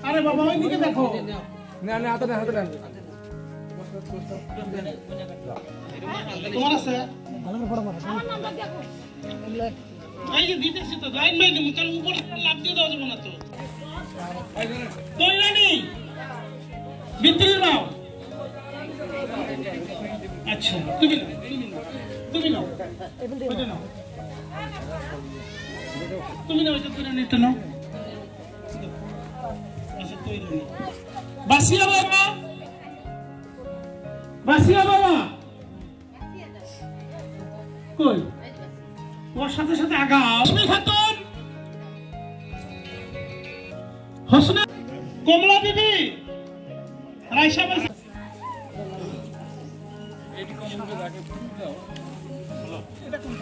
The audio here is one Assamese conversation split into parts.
আরে বাবা ওইদিকে দেখো না না হাতে নেন তোমার আছে এই যে দিতেছি তো লাইন মাই দিমু কারণ উপরে লাভ দিয়ে দাও যাবে না তো তৈরি নেই ভিতরে নাও আচ্ছা তুমি নাও তুমি নাও এটা তৈরি নিতে নাও আচ্ছা তৈরি নেই বাসিয়া বাবা কই ওর সাথে সাথে আগাও খাতুন হোসনে কমলা দিদি রাইসা বাসা এডি কমলা আগে দাও এটা কোন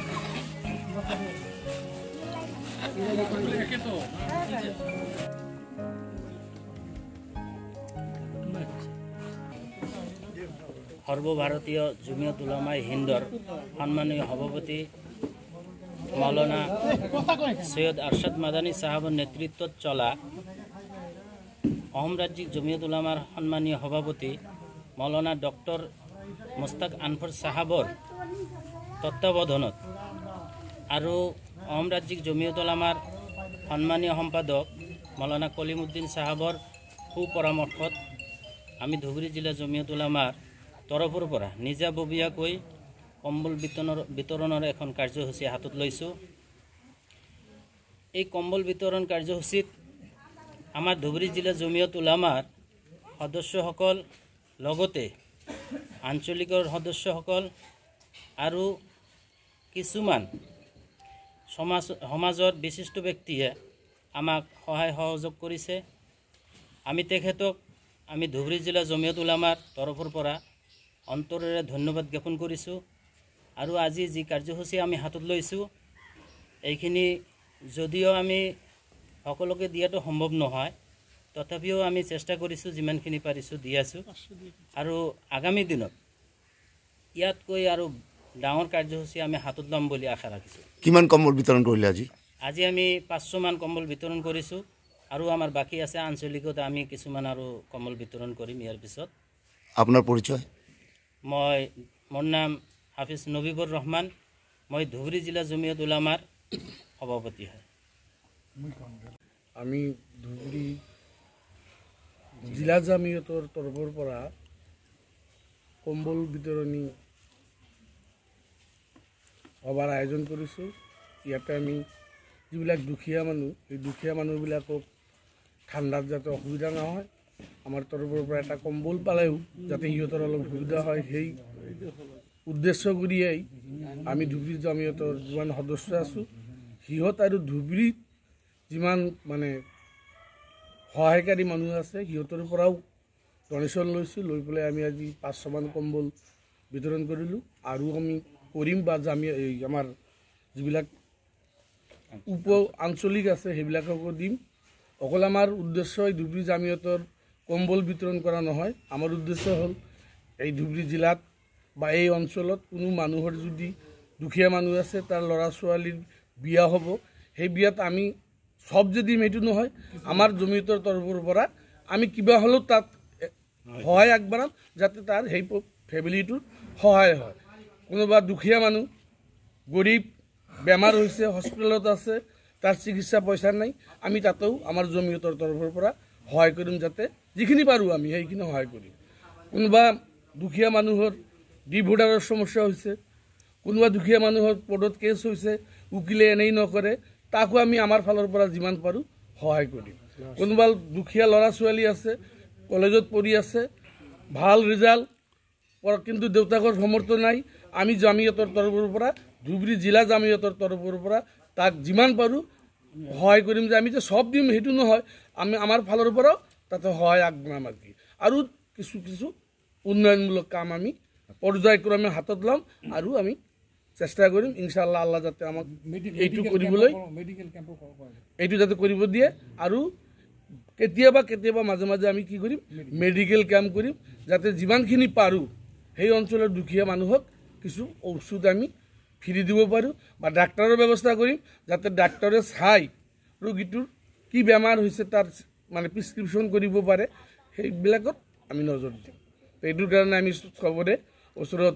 একে তো সর্বভারতীয় জমিয়ত উলামা হিন্দর সম্মানীয় সভাপতি মৌলানা সৈয়দ আরশাদ মাদানী সাহাবের নেতৃত্বত চলা অসম রাজ্যিক জমিয়ত উলামার সম্মানীয় সভাপতি মৌলানা ডক্টর মুস্তাক আনফর সাহাবর তত্ত্বাবধানত আৰু অসম ৰাজ্যিক জমিয়ত উলামাৰ সম্মানীয় সম্পাদক মৌলানা কলিমুদ্দিন সাহাবৰ সুপৰামৰ্শত আমি ধুবুৰী জিলা জমিয়ত উলামাৰ তৰফৰ পৰা নিজাববীয়াকৈ কম্বল বিতৰণৰ এখন কাৰ্যসূচী হাতত লৈছোঁ। এই কম্বল বিতৰণ কাৰ্যসূচীত আমাৰ ধুবুৰী জিলা জমিয়ত উলামাৰ সদস্যসকল লগতে আঞ্চলিকৰ সদস্যসকল আৰু কিছুমান সমাজৰ বিশিষ্ট ব্যক্তিয়ে আমাক সহায় সহযোগ কৰিছে। আমি তেখেতক আমি ধুবুৰী জিলা জমিয়ত উলামাৰ তৰফৰ পৰা অন্তৰেৰে ধন্যবাদ জ্ঞাপন কৰিছোঁ। আৰু আজি যি কাৰ্যসূচী আমি হাতত লৈছোঁ এইখিনি যদিও আমি সকলোকে দিয়াটো সম্ভৱ নহয় তথাপিও আমি চেষ্টা কৰিছোঁ যিমানখিনি পাৰিছোঁ দি আছোঁ। আৰু আগামী দিনত ইয়াতকৈ আৰু ডাঙৰ কাৰ্যসূচী আমি হাতত ল'ম বুলি আশা ৰাখিছোঁ। কিমান কম্বল বিতৰণ কৰিলে আজি আমি 500 মান কম্বল বিতৰণ কৰিছোঁ আৰু আমাৰ বাকী আছে আঞ্চলিকত আমি কিছুমান আৰু কম্বল বিতৰণ কৰিম। ইয়াৰ পিছত আপোনাৰ পৰিচয়? মোৰ নাম হাফিজ নবীবুৰ ৰহমান, মই ধুবুৰী জিলা জমিয়ত উলামাৰ সভাপতি হয়। আমি ধুবুৰী জিলা জামিয়তৰ তৰফৰ পৰা কম্বল বিতৰণী সভাৰ আয়োজন কৰিছোঁ। ইয়াতে আমি যিবিলাক দুখীয়া মানুহ এই দুখীয়া মানুহবিলাকক ঠাণ্ডাত যাতে অসুবিধা নহয় আমাৰ তৰফৰ পৰা এটা কম্বল পালেও যাতে সিহঁতৰ অলপ সুবিধা হয় সেই উদ্দেশ্য কৰিয়েই আমি ধুবুৰী জামিয়তৰ যিমান সদস্য আছোঁ সিহঁত আৰু ধুবুৰীত যিমান মানে সহায়কাৰী মানুহ আছে সিহঁতৰ পৰাও ডনেশ্যন লৈছোঁ। লৈ পেলাই আমি আজি 500 মান কম্বল বিতৰণ কৰিলোঁ আৰু আমি কৰিম বা আমাৰ যিবিলাক উপ আঞ্চলিক আছে সেইবিলাককো দিম। অকল আমাৰ উদ্দেশ্য এই ধুবুৰী জামিয়তৰ কম্বল বিতৰণ কৰা নহয়, আমাৰ উদ্দেশ্য হ'ল এই ধুবুৰী জিলাত বা এই অঞ্চলত কোনো মানুহৰ যদি দুখীয়া মানুহ আছে তাৰ ল'ৰা ছোৱালীৰ বিয়া হ'ব সেই বিয়াত আমি সব যদি এইটো নহয় আমাৰ জমিয়তৰ তৰফৰ পৰা আমি কিবা হ'লেও তাত সহায় আগবঢ়াম যাতে তাৰ সেই ফেমিলিটোৰ সহায় হয়। কোনোবা দুখীয়া মানুহ গৰীব বেমাৰ হৈছে হস্পিটেলত আছে তাৰ চিকিৎসা পইচা নাই আমি তাতেও আমাৰ জমিয়তৰ তৰফৰ পৰা সহায় কৰিম যাতে যিখিনি পাৰোঁ আমি সেইখিনি সহায় কৰিম। কোনোবা দুখীয়া মানুহৰ ডিভোৰ্চাৰৰ সমস্যা হৈছে, কোনোবা দুখীয়া মানুহৰ কোৰ্টত কেছ হৈছে উকিলে এনেই নকৰে তাকো আমি আমাৰ ফালৰ পৰা যিমান পাৰোঁ সহায় কৰিম। কোনোবা দুখীয়া ল'ৰা ছোৱালী আছে কলেজত পঢ়ি আছে ভাল ৰিজাল্ট কিন্তু দেউতাকৰ সমৰ্থ নাই আমি জামিয়তৰ তৰফৰ পৰা ধুবুৰী জিলা জামিয়তৰ তৰফৰ পৰা তাক যিমান পাৰোঁ সহায় কৰিম। যে আমি যে সব দিম সেইটো নহয়, আমি আমাৰ ফালৰ পৰাও তাতে সহায় আগবঢ়াম আৰু কিছু কিছু উন্নয়নমূলক কাম আমি পৰ্যায়ক্ৰমে হাতত ল'ম আৰু আমি চেষ্টা কৰিম ইনশাআল্লাহ আল্লাহ যাতে আমাক এইটো কৰিবলৈ এইটো যাতে কৰিব দিয়ে। আৰু কেতিয়াবা কেতিয়াবা মাজে মাজে আমি কি কৰিম মেডিকেল কেম্প কৰিম যাতে যিমানখিনি পাৰোঁ সেই অঞ্চলৰ দুখীয়া মানুহক কিছু ঔষধ আমি ফ্ৰী দিব পাৰোঁ বা ডাক্তৰৰ ব্যৱস্থা কৰিম যাতে ডাক্তৰে চাই ৰোগীটোৰ কি বেমাৰ হৈছে তাৰ মানে প্ৰিছক্ৰিপশ্যন কৰিব পাৰে সেইবিলাকত আমি নজৰ দিম এইটোৰ কাৰণে আমি চবৰে ওচৰত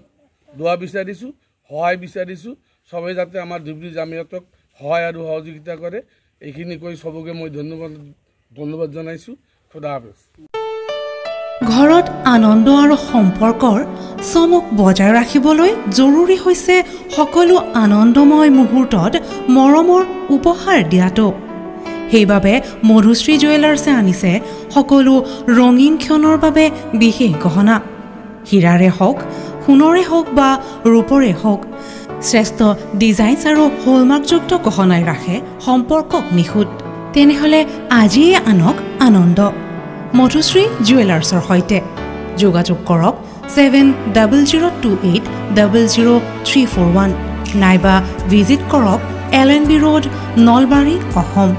দোৱা বিচাৰিছোঁ সহায় বিচাৰিছোঁ সবে যাতে আমাৰ ধুবুৰী জামিয়াতক সহায় আৰু সহযোগিতা কৰে এইখিনি কৈ সবকে মই ধন্যবাদ জনাইছোঁ খুদা হাফেজ ঘৰত আনন্দ আৰু সম্পৰ্কৰ চমক বজাই ৰাখিবলৈ জৰুৰী হৈছে সকলো আনন্দময় মুহূৰ্তত মৰমৰ উপহাৰ দিয়াটো সেইবাবে মধুশ্ৰী জুৱেলাৰ্ছে আনিছে সকলো ৰঙীন ক্ষণৰ বাবে বিশেষ গহনা হীৰাৰে হওক সোণৰে হওক বা ৰূপৰে হওক শ্ৰেষ্ঠ ডিজাইনছ আৰু হলমাৰ্কযুক্ত গহনাই ৰাখে সম্পৰ্কক নিখুঁত তেনেহ'লে আজিয়ে আনক আনন্দ মধুশ্ৰী জুৱেলাৰ্ছৰ সৈতে যোগাযোগ কৰক 7002800341 নাইবা ভিজিট কৰক LNB ৰোড নলবাৰী অসম